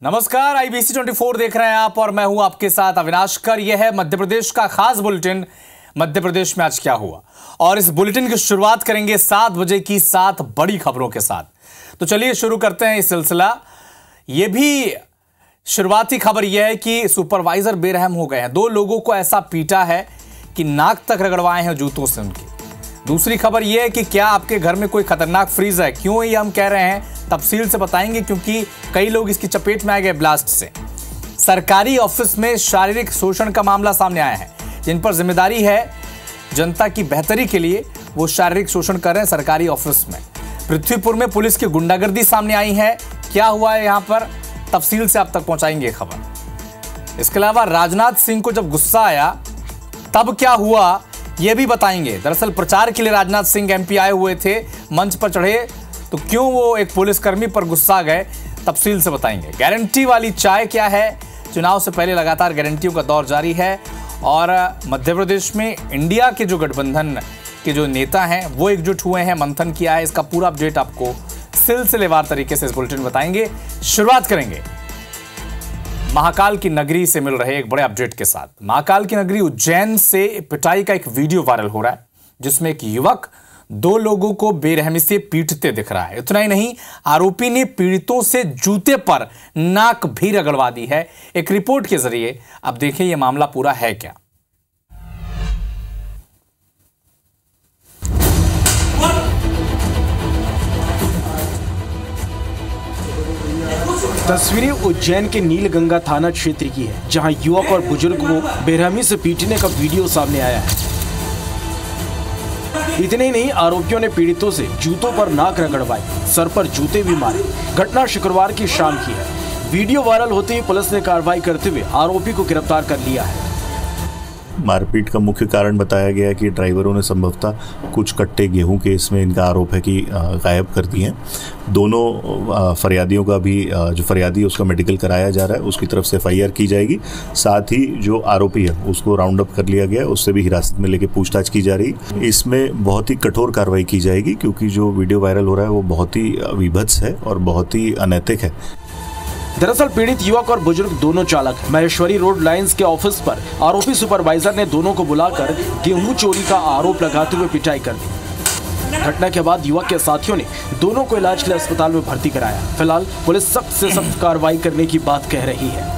नमस्कार, IBC 24 देख रहे हैं आप और मैं हूं आपके साथ अविनाश कर। यह है मध्य प्रदेश का खास बुलेटिन, मध्य प्रदेश में आज क्या हुआ। और इस बुलेटिन की शुरुआत करेंगे 7 बजे की 7 बड़ी खबरों के साथ। तो चलिए शुरू करते हैं इस सिलसिला। यह भी शुरुआती खबर यह है कि सुपरवाइजर बेरहम हो गए हैं। 2 लोगों को ऐसा पीटा है कि नाक तक रगड़वाए हैं जूतों से उनके। दूसरी खबर यह है कि क्या आपके घर में कोई खतरनाक फ्रीज है, क्यों ये हम कह रहे हैं तफसील से बताएंगे, क्योंकि कई लोग इसकी चपेट में आ गए ब्लास्ट से। सरकारी ऑफिस में शारीरिक शोषण का मामला सामने आया है। जिन पर जिम्मेदारी है जनता की बेहतरी के लिए वो शारीरिक शोषण कर रहे हैं सरकारी ऑफिस में। पृथ्वीपुर में पुलिस की गुंडागर्दी सामने आई है। क्या हुआ है यहां पर, तफसील से आप तक पहुंचाएंगे खबर। इसके अलावा राजनाथ सिंह को जब गुस्सा आया तब क्या हुआ यह भी बताएंगे। दरअसल प्रचार के लिए राजनाथ सिंह MP आए हुए थे, मंच पर चढ़े तो क्यों वो एक पुलिसकर्मी पर गुस्सा गए, तफसील से बताएंगे। गारंटी वाली चाय क्या है, चुनाव से पहले लगातार गारंटियों का दौर जारी है। और मध्य प्रदेश में इंडिया के जो गठबंधन के जो नेता हैं वो एकजुट हुए हैं, मंथन किया है। इसका पूरा अपडेट आपको सिलसिलेवार तरीके से इस बुलेटिन में बताएंगे। शुरुआत करेंगे महाकाल की नगरी से मिल रहे एक बड़े अपडेट के साथ। महाकाल की नगरी उज्जैन से पिटाई का एक वीडियो वायरल हो रहा है, जिसमें एक युवक 2 लोगों को बेरहमी से पीटते दिख रहा है। इतना ही नहीं, आरोपी ने पीड़ितों से जूते पर नाक भी रगड़वा दी है। एक रिपोर्ट के जरिए अब देखें यह मामला पूरा है क्या। तस्वीरें उज्जैन के नीलगंगा थाना क्षेत्र की है, जहां युवक और बुजुर्ग को बेरहमी से पीटने का वीडियो सामने आया है। इतने ही नहीं, आरोपियों ने पीड़ितों से जूतों पर नाक रगड़वाई, सर पर जूते भी मारे। घटना शुक्रवार की शाम की है। वीडियो वायरल होते ही पुलिस ने कार्रवाई करते हुए आरोपी को गिरफ्तार कर लिया है। मारपीट का मुख्य कारण बताया गया कि ड्राइवरों ने संभवतः कुछ कट्टे गेहूं के, इसमें इनका आरोप है कि गायब कर दिए हैं। दोनों फरियादियों का भी, जो फरियादी है उसका मेडिकल कराया जा रहा है, उसकी तरफ से FIR की जाएगी। साथ ही जो आरोपी है उसको राउंड अप कर लिया गया, उससे भी हिरासत में लेके पूछताछ की जा रही। इसमें बहुत ही कठोर कार्रवाई की जाएगी, क्योंकि जो वीडियो वायरल हो रहा है वो बहुत ही विभत्स है और बहुत ही अनैतिक है। दरअसल पीड़ित युवक और बुजुर्ग दोनों चालक महेश्वरी रोड लाइंस के ऑफिस पर आरोपी सुपरवाइजर ने दोनों को बुलाकर गेहूं चोरी का आरोप लगाते हुए पिटाई कर दी। घटना के बाद युवक के साथियों ने दोनों को इलाज के लिए अस्पताल में भर्ती कराया। फिलहाल पुलिस सख्त से सख्त कार्रवाई करने की बात कह रही है।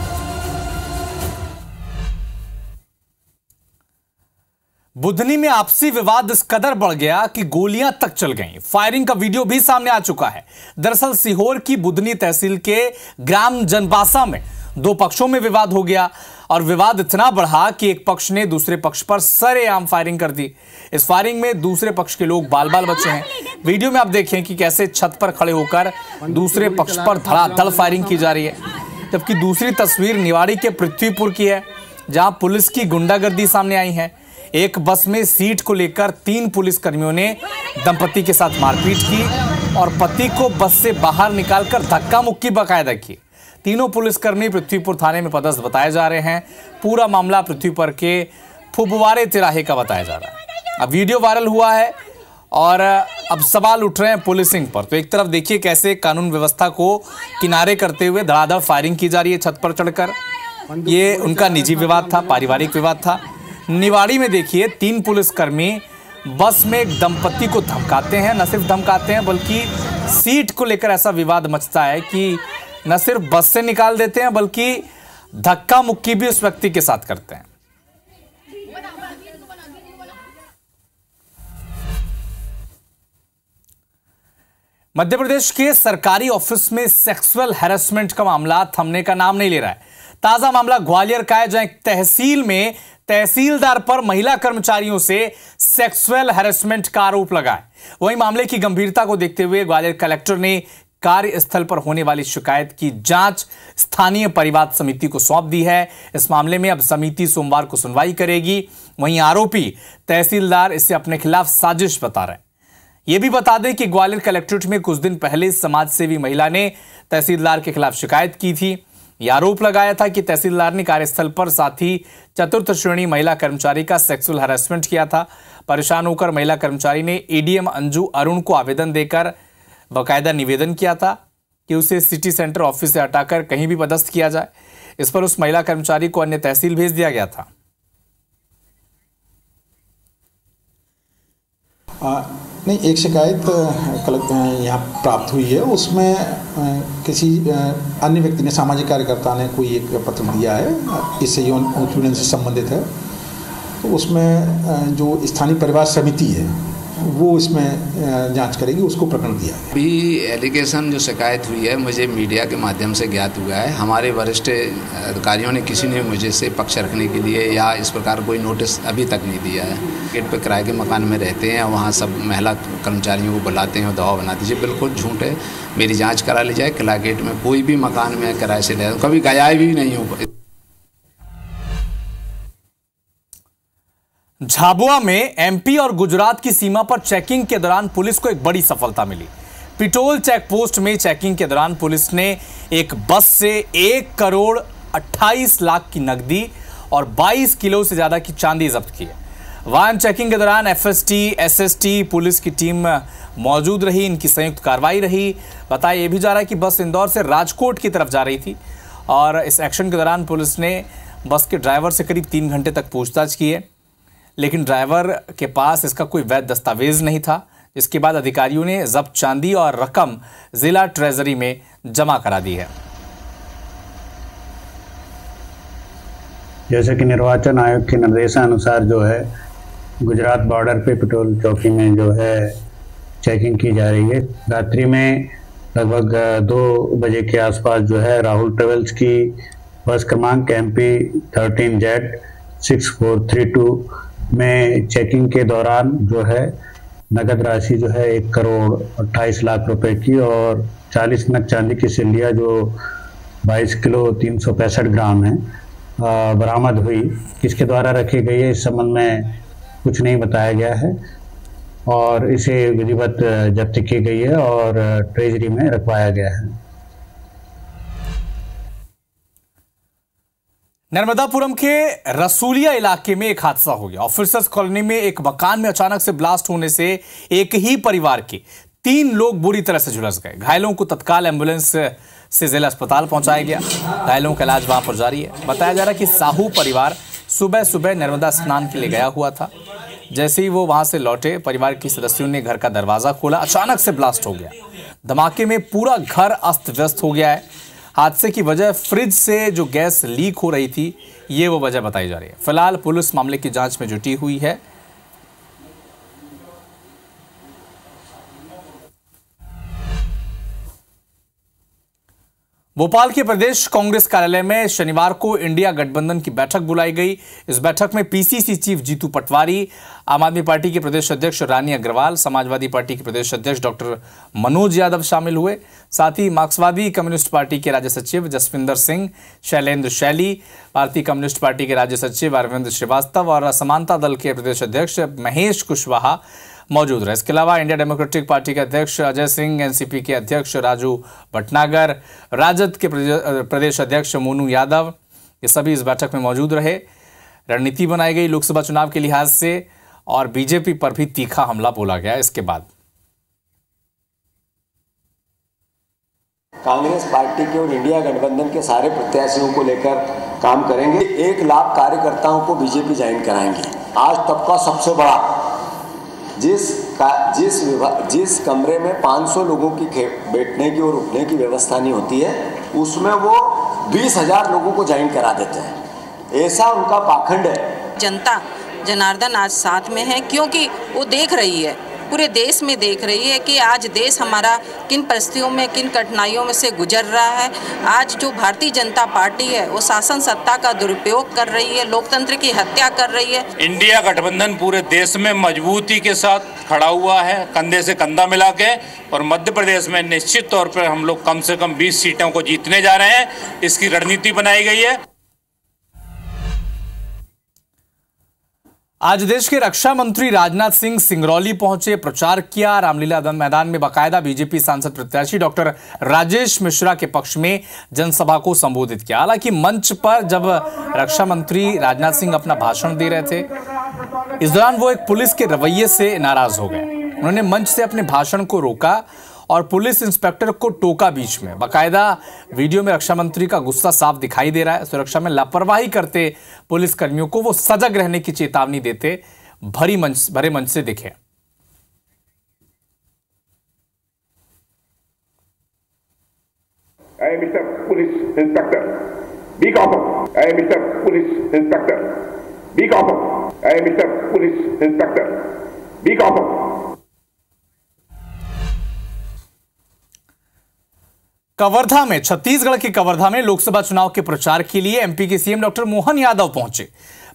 बुधनी में आपसी विवाद इस कदर बढ़ गया कि गोलियां तक चल गईं। फायरिंग का वीडियो भी सामने आ चुका है। दरअसल सीहोर की बुधनी तहसील के ग्राम जनबासा में 2 पक्षों में विवाद हो गया और विवाद इतना बढ़ा कि एक पक्ष ने दूसरे पक्ष पर सरेआम फायरिंग कर दी। इस फायरिंग में दूसरे पक्ष के लोग बाल बाल बचे हैं। वीडियो में आप देखें कि कैसे छत पर खड़े होकर दूसरे पक्ष पर धड़ाधड़ फायरिंग की जा रही है। जबकि दूसरी तस्वीर निवाड़ी के पृथ्वीपुर की है, जहां पुलिस की गुंडागर्दी सामने आई है। एक बस में सीट को लेकर 3 पुलिसकर्मियों ने दंपति के साथ मारपीट की और पति को बस से बाहर निकालकर धक्का मुक्की बाकायदा की। तीनों पुलिसकर्मी पृथ्वीपुर थाने में पदस्थ बताए जा रहे हैं। पूरा मामला पृथ्वीपुर के फुबवारे तिराहे का बताया जा रहा है। अब वीडियो वायरल हुआ है और अब सवाल उठ रहे हैं पुलिसिंग पर। तो एक तरफ देखिए कैसे कानून व्यवस्था को किनारे करते हुए धड़ाधड़ फायरिंग की जा रही है छत पर चढ़कर। ये उनका निजी विवाद था, पारिवारिक विवाद था। निवाड़ी में देखिए 3 पुलिसकर्मी बस में एक दंपति को धमकाते हैं। न सिर्फ धमकाते हैं बल्कि सीट को लेकर ऐसा विवाद मचता है कि न सिर्फ बस से निकाल देते हैं बल्कि धक्का मुक्की भी उस व्यक्ति के साथ करते हैं। मध्य प्रदेश के सरकारी ऑफिस में सेक्सुअल हैरेसमेंट का मामला थमने का नाम नहीं ले रहा है। ताजा मामला ग्वालियर का है, जहां एक तहसील में तहसीलदार पर महिला कर्मचारियों से सेक्सुअल हैरेसमेंट का आरोप लगा है। वहीं मामले की गंभीरता को देखते हुए ग्वालियर कलेक्टर ने कार्यस्थल पर होने वाली शिकायत की जांच स्थानीय परिवाद समिति को सौंप दी है। इस मामले में अब समिति सोमवार को सुनवाई करेगी। वहीं आरोपी तहसीलदार इसे अपने खिलाफ साजिश बता रहे हैं। यह भी बता दें कि ग्वालियर कलेक्ट्रेट में कुछ दिन पहले समाजसेवी महिला ने तहसीलदार के खिलाफ शिकायत की थी। यह आरोप लगाया था कि तहसीलदार ने कार्यस्थल पर साथी चतुर्थ श्रेणी महिला कर्मचारी का सेक्सुअल हैरेसमेंट किया था। परेशान होकर महिला कर्मचारी ने ADM अंजू अरुण को आवेदन देकर बाकायदा निवेदन किया था। कि उसे सिटी सेंटर ऑफिस से हटाकर कहीं भी पदस्थ किया जाए। इस पर उस महिला कर्मचारी को अन्य तहसील भेज दिया गया था। नहीं, एक शिकायत यहाँ प्राप्त हुई है। उसमें किसी अन्य व्यक्ति ने, सामाजिक कार्यकर्ता ने कोई एक पत्र दिया है, इससे यौन उत्पीड़न से संबंधित है। तो उसमें जो स्थानीय परिवार समिति है वो इसमें जांच करेगी, उसको प्रकरण दिया है। अभी एलिगेशन जो शिकायत हुई है मुझे मीडिया के माध्यम से ज्ञात हुआ है। हमारे वरिष्ठ अधिकारियों ने किसी ने मुझे से पक्ष रखने के लिए या इस प्रकार कोई नोटिस अभी तक नहीं दिया है। गेट पर किराए के मकान में रहते हैं, वहाँ सब महिला कर्मचारियों को बुलाते हैं और दबाव बना दीजिए। बिल्कुल झूठ है, मेरी जाँच करा ली जाए। किला गेट में कोई भी मकान में किराए से ले, कभी गया भी नहीं हूँ। झाबुआ में एमपी और गुजरात की सीमा पर चेकिंग के दौरान पुलिस को एक बड़ी सफलता मिली। पिटोल चेक पोस्ट में चेकिंग के दौरान पुलिस ने एक बस से 1 करोड़ 28 लाख की नकदी और 22 किलो से ज्यादा की चांदी जब्त की है। वाहन चेकिंग के दौरान एफएसटी, एसएसटी पुलिस की टीम मौजूद रही। इनकी संयुक्त कार्रवाई रही। बताया यह भी जा रहा है कि बस इंदौर से राजकोट की तरफ जा रही थी और इस एक्शन के दौरान पुलिस ने बस के ड्राइवर से करीब 3 घंटे तक पूछताछ की है, लेकिन ड्राइवर के पास इसका कोई वैध दस्तावेज नहीं था। इसके बाद अधिकारियों ने जब्त चांदी और रकम जिला ट्रेजरी में जमा करा दी है। जैसे कि निर्वाचन आयोग के निर्देशानुसार जो है गुजरात बॉर्डर पे पिटोल चौकी में जो है चेकिंग की जा रही है। रात्रि में लगभग 2 बजे के आसपास जो है राहुल ट्रेवल्स की बस क्रमांक MP 13Z6432 में चेकिंग के दौरान जो है नगद राशि जो है 1 करोड़ 28 लाख रुपए की और 40 नग चांदी की सिल्लियाँ जो 22 किलो 365 ग्राम है बरामद हुई। किसके द्वारा रखी गई है इस संबंध में कुछ नहीं बताया गया है और इसे विधिवत जब्त की गई है और ट्रेजरी में रखवाया गया है। नर्मदापुरम के रसूलिया इलाके में एक हादसा हो गया। ऑफिसर्स कॉलोनी में एक मकान में अचानक से ब्लास्ट होने से एक ही परिवार के 3 लोग बुरी तरह से झुलस गए। घायलों को तत्काल एम्बुलेंस से जिला अस्पताल पहुंचाया गया। घायलों का इलाज वहां पर जारी है। बताया जा रहा है कि साहू परिवार सुबह सुबह नर्मदा स्नान के लिए गया हुआ था। जैसे ही वो वहां से लौटे, परिवार के सदस्यों ने घर का दरवाजा खोला, अचानक से ब्लास्ट हो गया। धमाके में पूरा घर अस्त व्यस्त हो गया है। हादसे की वजह फ्रिज से जो गैस लीक हो रही थी, ये वो वजह बताई जा रही है। फिलहाल पुलिस मामले की जांच में जुटी हुई है। भोपाल के प्रदेश कांग्रेस कार्यालय में शनिवार को इंडिया गठबंधन की बैठक बुलाई गई। इस बैठक में पीसीसी चीफ जीतू पटवारी, आम आदमी पार्टी के प्रदेश अध्यक्ष रानी अग्रवाल, समाजवादी पार्टी के प्रदेश अध्यक्ष डॉक्टर मनोज यादव शामिल हुए। साथ ही मार्क्सवादी कम्युनिस्ट पार्टी के राज्य सचिव जसविंदर सिंह, शैलेंद्र शैली, भारतीय कम्युनिस्ट पार्टी के राज्य सचिव अरविंद श्रीवास्तव और समानता दल के प्रदेश अध्यक्ष महेश कुशवाहा मौजूद रहे। इसके अलावा इंडिया डेमोक्रेटिक पार्टी के अध्यक्ष अजय सिंह, एनसीपी के अध्यक्ष राजू भटनागर, राजद के प्रदेश अध्यक्ष मोनू यादव, ये सभी इस बैठक में मौजूद रहे। रणनीति बनाई गई लोकसभा चुनाव के लिहाज से और बीजेपी पर भी तीखा हमला बोला गया। इसके बाद कांग्रेस पार्टी के और इंडिया गठबंधन के सारे प्रत्याशियों को लेकर काम करेंगे। 1 लाख कार्यकर्ताओं को बीजेपी ज्वाइन कराएंगे। आज तक का सबसे बड़ा जिस कमरे में 500 लोगों की बैठने की और उठने की व्यवस्था नहीं होती है, उसमें वो 20,000 लोगों को ज्वाइन करा देते हैं। ऐसा उनका पाखंड है। जनता जनार्दन आज साथ में है, क्योंकि वो देख रही है, पूरे देश में देख रही है कि आज देश हमारा किन परिस्थितियों में, किन कठिनाइयों में से गुजर रहा है। आज जो भारतीय जनता पार्टी है वो शासन सत्ता का दुरुपयोग कर रही है, लोकतंत्र की हत्या कर रही है। इंडिया गठबंधन पूरे देश में मजबूती के साथ खड़ा हुआ है, कंधे से कंधा मिला के, और मध्य प्रदेश में निश्चित तौर पर हम लोग कम से कम 20 सीटों को जीतने जा रहे हैं। इसकी रणनीति बनाई गई है। आज देश के रक्षा मंत्री राजनाथ सिंह सिंगरौली पहुंचे, प्रचार किया। रामलीला मैदान में बाकायदा बीजेपी सांसद प्रत्याशी डॉक्टर राजेश मिश्रा के पक्ष में जनसभा को संबोधित किया। हालांकि मंच पर जब रक्षा मंत्री राजनाथ सिंह अपना भाषण दे रहे थे, इस दौरान वो एक पुलिस के रवैये से नाराज हो गए। उन्होंने मंच से अपने भाषण को रोका और पुलिस इंस्पेक्टर को टोका बीच में। बाकायदा वीडियो में रक्षा मंत्री का गुस्सा साफ दिखाई दे रहा है। सुरक्षा में लापरवाही करते पुलिस कर्मियों को वो सजग रहने की चेतावनी देते भरे मंच से दिखे। Mister police inspector, be common. Mister police inspector, be common. Mister police inspector, be common. Kawardha में, छत्तीसगढ़ के कवर्धा में लोकसभा चुनाव के प्रचार के लिए एमपी के सीएम डॉक्टर मोहन यादव पहुंचे।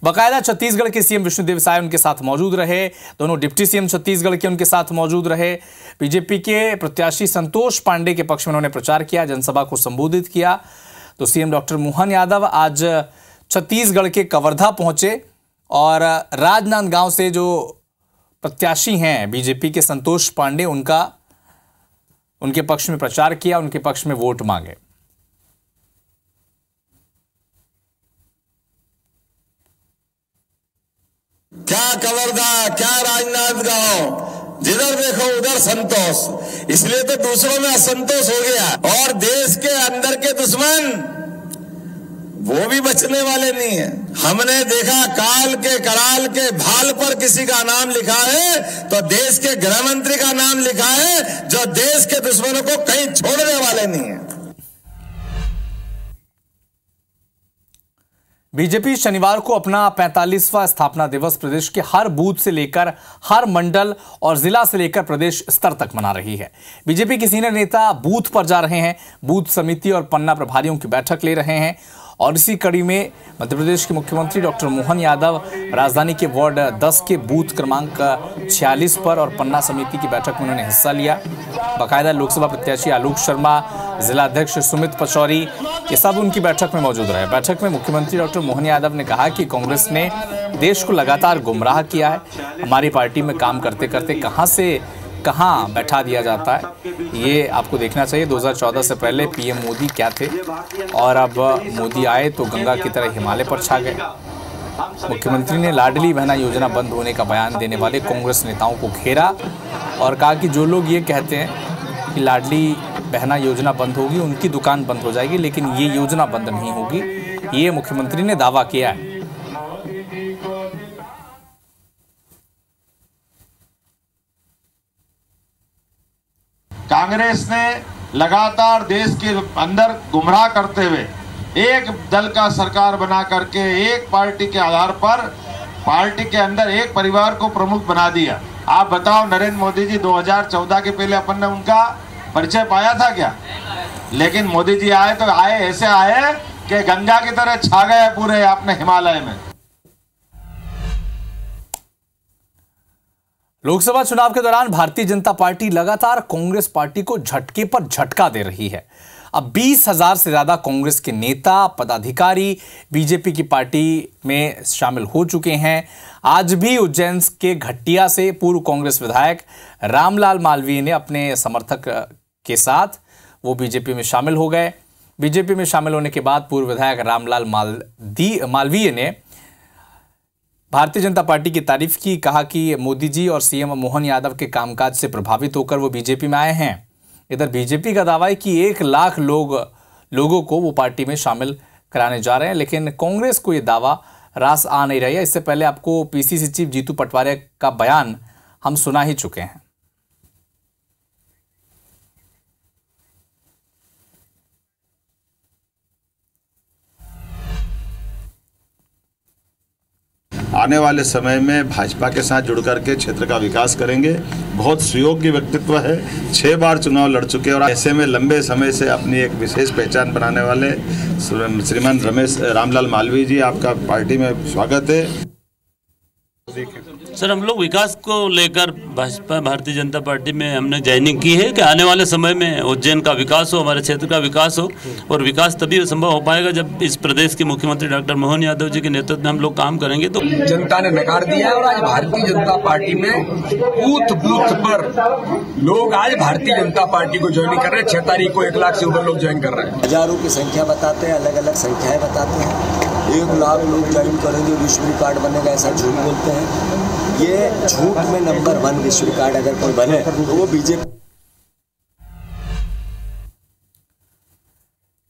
बाकायदा छत्तीसगढ़ के सीएम विष्णुदेव साय उनके साथ मौजूद रहे। दोनों डिप्टी सीएम छत्तीसगढ़ के उनके साथ मौजूद रहे। बीजेपी के प्रत्याशी संतोष पांडे के पक्ष में उन्होंने प्रचार किया, जनसभा को संबोधित किया। तो सीएम डॉक्टर मोहन यादव आज छत्तीसगढ़ के कवर्धा पहुंचे और राजनांदगांव से जो प्रत्याशी हैं बीजेपी के संतोष पांडे, उनके पक्ष में प्रचार किया, उनके पक्ष में वोट मांगे। क्या कवर्धा, क्या राजनांदगांव, जिधर देखो उधर संतोष। इसलिए तो दूसरों में असंतोष हो गया और देश के अंदर के दुश्मन वो भी बचने वाले नहीं है। हमने देखा काल के कराल के भाल पर किसी का नाम लिखा है तो देश के गृह मंत्री का नाम लिखा है, जो देश के दुश्मनों को कहीं छोड़ने वाले नहीं है। बीजेपी शनिवार को अपना 45वां स्थापना दिवस प्रदेश के हर बूथ से लेकर हर मंडल और जिला से लेकर प्रदेश स्तर तक मना रही है। बीजेपी के सीनियर नेता बूथ पर जा रहे हैं, बूथ समिति और पन्ना प्रभारियों की बैठक ले रहे हैं। और इसी कड़ी में मध्य प्रदेश के मुख्यमंत्री डॉक्टर मोहन यादव राजधानी के वार्ड 10 के बूथ क्रमांक 46 पर और पन्ना समिति की बैठक में उन्होंने हिस्सा लिया। बाकायदा लोकसभा प्रत्याशी आलोक शर्मा, जिला अध्यक्ष सुमित पचौरी, ये सब उनकी बैठक में मौजूद रहे। बैठक में मुख्यमंत्री डॉक्टर मोहन यादव ने कहा कि कांग्रेस ने देश को लगातार गुमराह किया है। हमारी पार्टी में काम करते करते कहां से कहां बैठा दिया जाता है, ये आपको देखना चाहिए। 2014 से पहले पीएम मोदी क्या थे और अब मोदी आए तो गंगा की तरह हिमालय पर छा गए। मुख्यमंत्री ने लाडली बहना योजना बंद होने का बयान देने वाले कांग्रेस नेताओं को घेरा और कहा कि जो लोग ये कहते हैं कि लाडली बहना योजना बंद होगी, उनकी दुकान बंद हो जाएगी, लेकिन ये योजना बंद नहीं होगी, ये मुख्यमंत्री ने दावा किया है। कांग्रेस ने लगातार देश के अंदर गुमराह करते हुए एक दल का सरकार बना करके एक पार्टी के आधार पर पार्टी के अंदर एक परिवार को प्रमुख बना दिया। आप बताओ, नरेंद्र मोदी जी 2014 के पहले अपन ने उनका परिचय पाया था क्या? लेकिन मोदी जी आए तो आए ऐसे आए कि गंगा की तरह छा गए पूरे अपने हिमालय में। लोकसभा चुनाव के दौरान भारतीय जनता पार्टी लगातार कांग्रेस पार्टी को झटके पर झटका दे रही है। अब 20,000 से ज्यादा कांग्रेस के नेता पदाधिकारी बीजेपी की पार्टी में शामिल हो चुके हैं। आज भी उज्जैन के घटिया से पूर्व कांग्रेस विधायक रामलाल मालवीय ने अपने समर्थक के साथ वो बीजेपी में शामिल हो गए। बीजेपी में शामिल होने के बाद पूर्व विधायक रामलाल मालवीय ने भारतीय जनता पार्टी की तारीफ की, कहा कि मोदी जी और सीएम मोहन यादव के कामकाज से प्रभावित होकर वो बीजेपी में आए हैं। इधर बीजेपी का दावा है कि 1 लाख लोगों को वो पार्टी में शामिल कराने जा रहे हैं, लेकिन कांग्रेस को ये दावा रास आ नहीं रही है। इससे पहले आपको पीसीसी चीफ जीतू पटवारी का बयान हम सुना ही चुके हैं। आने वाले समय में भाजपा के साथ जुड़ करके क्षेत्र का विकास करेंगे। बहुत सुयोग्य व्यक्तित्व है, 6 बार चुनाव लड़ चुके और ऐसे में लंबे समय से अपनी एक विशेष पहचान बनाने वाले श्रीमान रामलाल मालवीय जी, आपका पार्टी में स्वागत है। सर, हम लोग विकास को लेकर भाजपा भारतीय जनता पार्टी में हमने ज्वाइनिंग की है कि आने वाले समय में उज्जैन का विकास हो, हमारे क्षेत्र का विकास हो, और विकास तभी संभव हो पाएगा जब इस प्रदेश के मुख्यमंत्री डॉक्टर मोहन यादव जी के नेतृत्व में हम लोग काम करेंगे। तो जनता ने नकार दिया है और आज भारतीय जनता पार्टी में बूथ बूथ पर लोग आज भारतीय जनता पार्टी को ज्वाइन कर रहे हैं। 6 तारीख को 1 लाख से ऊपर लोग ज्वाइन कर रहे हैं। हजारों की संख्या बताते हैं, अलग अलग संख्याएं बताते हैं। 1 लाख लोग ज्वाइन करेंगे, विश्व रिकॉर्ड बनेगा, ऐसा झूठ बोलते हैं। ये झूठ में नंबर 1 विश्व रिकॉर्ड अगर कोई बने तो वो बीजेपी।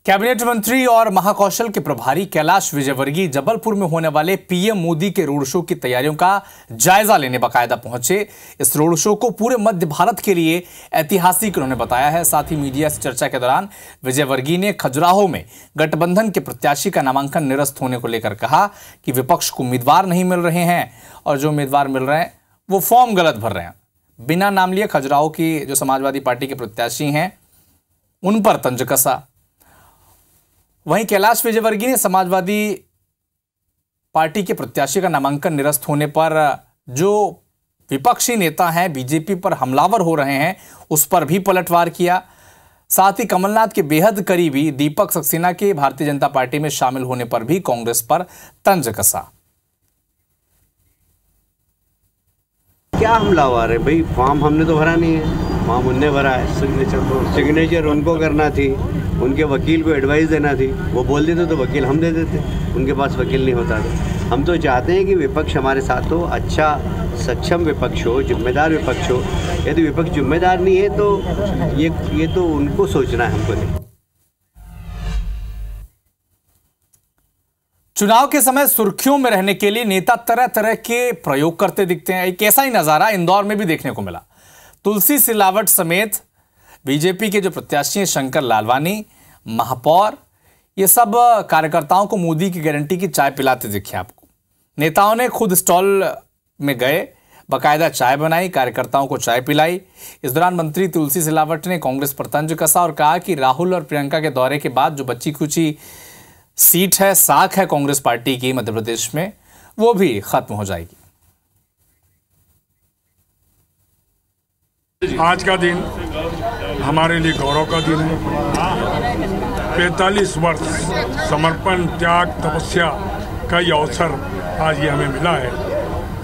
कैबिनेट मंत्री और महाकौशल के प्रभारी कैलाश विजयवर्गीय जबलपुर में होने वाले पीएम मोदी के रोड शो की तैयारियों का जायजा लेने बाकायदा पहुंचे। इस रोड शो को पूरे मध्य भारत के लिए ऐतिहासिक उन्होंने बताया है। साथ ही मीडिया से चर्चा के दौरान विजयवर्गीय ने खजुराहो में गठबंधन के प्रत्याशी का नामांकन निरस्त होने को लेकर कहा कि विपक्ष को उम्मीदवार नहीं मिल रहे हैं और जो उम्मीदवार मिल रहे हैं वो फॉर्म गलत भर रहे हैं। बिना नाम लिए खजुराहो की जो समाजवादी पार्टी के प्रत्याशी हैं उन पर तंज कसा। वहीं कैलाश विजयवर्गीय ने समाजवादी पार्टी के प्रत्याशी का नामांकन निरस्त होने पर जो विपक्षी नेता हैं बीजेपी पर हमलावर हो रहे हैं उस पर भी पलटवार किया। साथ ही कमलनाथ के बेहद करीबी दीपक सक्सेना के भारतीय जनता पार्टी में शामिल होने पर भी कांग्रेस पर तंज कसा। क्या हमलावर है भाई? फॉर्म हमने तो भरा नहीं है, फॉर्म उनने भरा है। सिग्नेचर उनको करना थी, उनके वकील को एडवाइस देना थी। वो बोल देते तो वकील हम दे देते, उनके पास वकील नहीं होता था। हम तो चाहते हैं कि विपक्ष हमारे साथ हो, अच्छा सक्षम विपक्ष हो, जिम्मेदार विपक्ष हो। यदि विपक्ष जिम्मेदार नहीं है तो ये तो उनको सोचना है, हमको नहीं। चुनाव के समय सुर्खियों में रहने के लिए नेता तरह तरह के प्रयोग करते दिखते हैं। एक ऐसा ही नजारा इंदौर में भी देखने को मिला। तुलसी सिलावट समेत बीजेपी के जो प्रत्याशी हैं शंकर लालवानी, महापौर, ये सब कार्यकर्ताओं को मोदी की गारंटी की चाय पिलाते दिखे आपको। नेताओं ने खुद स्टॉल में गए, बाकायदा चाय बनाई, कार्यकर्ताओं को चाय पिलाई। इस दौरान मंत्री तुलसी सिलावट ने कांग्रेस पर तंज कसा और कहा कि राहुल और प्रियंका के दौरे के बाद जो बच्ची खुची सीट है, साख है कांग्रेस पार्टी की मध्य प्रदेश में, वो भी खत्म हो जाएगी। आज का दिन हमारे लिए गौरव का दिन है। 45 वर्ष समर्पण, त्याग, तपस्या का ये अवसर आज ये हमें मिला है।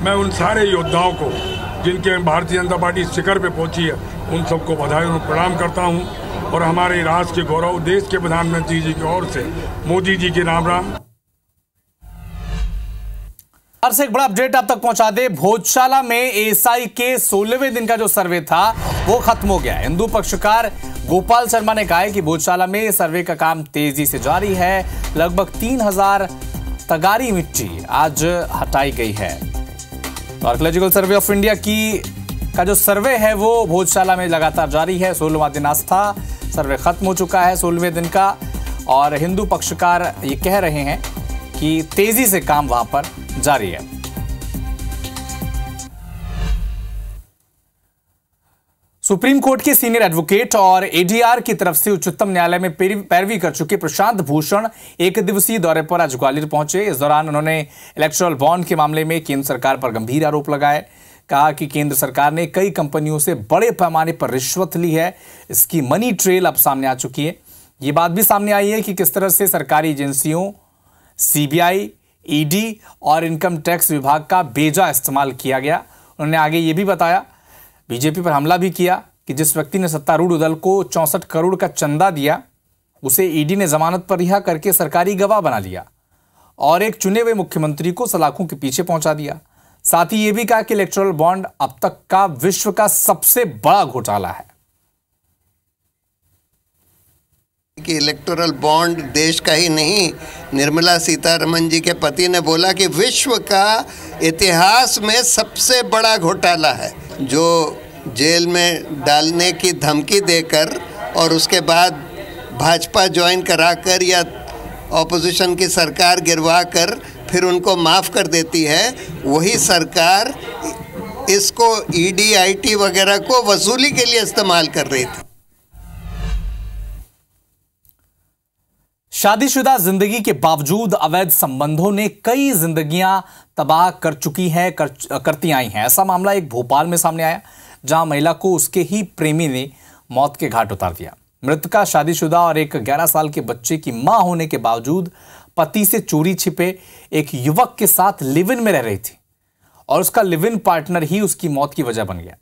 मैं उन सारे योद्धाओं को जिनके भारतीय जनता पार्टी शिखर पे पहुंची है, उन सबको बधाई और प्रणाम करता हूं और हमारे राष्ट्र के गौरव देश के प्रधानमंत्री जी की ओर से मोदी जी के राम राम। से एक बड़ा अपडेट आप तक पहुंचा दे। भोजशाला में एएसआई के 16वें दिन का जो सर्वे था वो खत्म हो गया। हिंदू पक्षकार गोपाल शर्मा ने कहा है कि भोजशाला में सर्वे का काम तेजी से जारी है। लगभग 3000 तगारी मिट्टी आज हटाई गई है। आर्कियोलॉजिकल सर्वे ऑफ इंडिया का जो सर्वे है वो भोजशाला में लगातार जारी है। 16वां दिन आज था, सर्वे खत्म हो चुका है 16वें दिन का और हिंदू पक्षकार ये कह रहे हैं कि तेजी से काम वहां पर जारी है। सुप्रीम कोर्ट के सीनियर एडवोकेट और एडीआर की तरफ से उच्चतम न्यायालय में पैरवी कर चुके प्रशांत भूषण एक दिवसीय दौरे पर आज ग्वालियर पहुंचे। इस दौरान उन्होंने इलेक्टोरल बॉन्ड के मामले में केंद्र सरकार पर गंभीर आरोप लगाए। कहा कि केंद्र सरकार ने कई कंपनियों से बड़े पैमाने पर रिश्वत ली है, इसकी मनी ट्रेल अब सामने आ चुकी है। ये बात भी सामने आई है कि किस तरह से सरकारी एजेंसियों, सीबीआई, ईडी और इनकम टैक्स विभाग का बेजा इस्तेमाल किया गया। उन्होंने आगे ये भी बताया, बीजेपी पर हमला भी किया कि जिस व्यक्ति ने सत्तारूढ़ दल को 64 करोड़ का चंदा दिया उसे ईडी ने जमानत पर रिहा करके सरकारी गवाह बना लिया और एक चुने हुए मुख्यमंत्री को सलाखों के पीछे पहुंचा दिया। साथ ही यह भी कहा कि इलेक्टोरल बॉन्ड अब तक का विश्व का सबसे बड़ा घोटाला है। कि इलेक्टोरल बॉन्ड देश का ही नहीं, निर्मला सीतारमण जी के पति ने बोला कि विश्व का इतिहास में सबसे बड़ा घोटाला है। जो जेल में डालने की धमकी देकर और उसके बाद भाजपा ज्वाइन कराकर या ऑपोजिशन की सरकार गिरवा कर फिर उनको माफ़ कर देती है, वही सरकार इसको ईडी, आईटी वगैरह को वसूली के लिए इस्तेमाल कर रही थी। शादीशुदा जिंदगी के बावजूद अवैध संबंधों ने कई जिंदगियां तबाह कर चुकी हैं, करती आई हैं। ऐसा मामला एक भोपाल में सामने आया जहां महिला को उसके ही प्रेमी ने मौत के घाट उतार दिया। मृतका शादीशुदा और एक 11 साल के बच्चे की मां होने के बावजूद पति से चोरी छिपे एक युवक के साथ लिव इन में रह रही थी और उसका लिव इन पार्टनर ही उसकी मौत की वजह बन गया।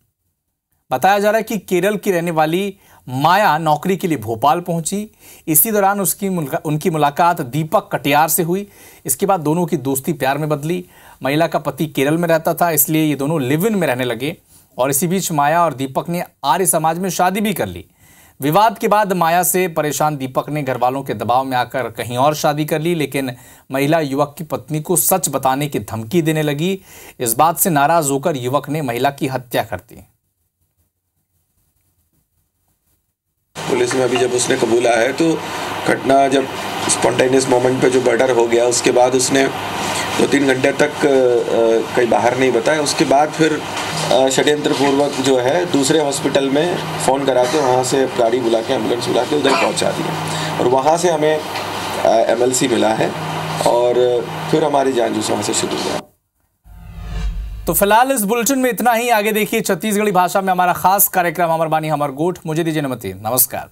बताया जा रहा है कि केरल की रहने वाली माया नौकरी के लिए भोपाल पहुंची। इसी दौरान उनकी मुलाकात दीपक कटियार से हुई। इसके बाद दोनों की दोस्ती प्यार में बदली। महिला का पति केरल में रहता था, इसलिए ये दोनों लिव इन में रहने लगे और इसी बीच माया और दीपक ने आर्य समाज में शादी भी कर ली। विवाद के बाद माया से परेशान दीपक ने घर वालों के दबाव में आकर कहीं और शादी कर ली, लेकिन महिला युवक की पत्नी को सच बताने की धमकी देने लगी। इस बात से नाराज होकर युवक ने महिला की हत्या कर दी। पुलिस में अभी जब उसने कबूला है तो घटना जब स्पॉन्टेनियस मोमेंट पे जो मर्डर हो गया उसके बाद उसने 2-3 घंटे तक कहीं बाहर नहीं बताया। उसके बाद फिर षड्यंत्रपूर्वक जो है दूसरे हॉस्पिटल में फ़ोन करा के वहाँ से गाड़ी बुला के एम्बुलेंस बुला के उधर पहुँचा दिया और वहाँ से हमें MLC मिला है और फिर हमारी जानबूझ वहाँ से शुरू हुआ। तो फिलहाल इस बुलेटिन में इतना ही। आगे देखिए छत्तीसगढ़ी भाषा में हमारा खास कार्यक्रम अमर बानी हमर गोठ। मुझे दीजिए अनुमति। नमस्कार।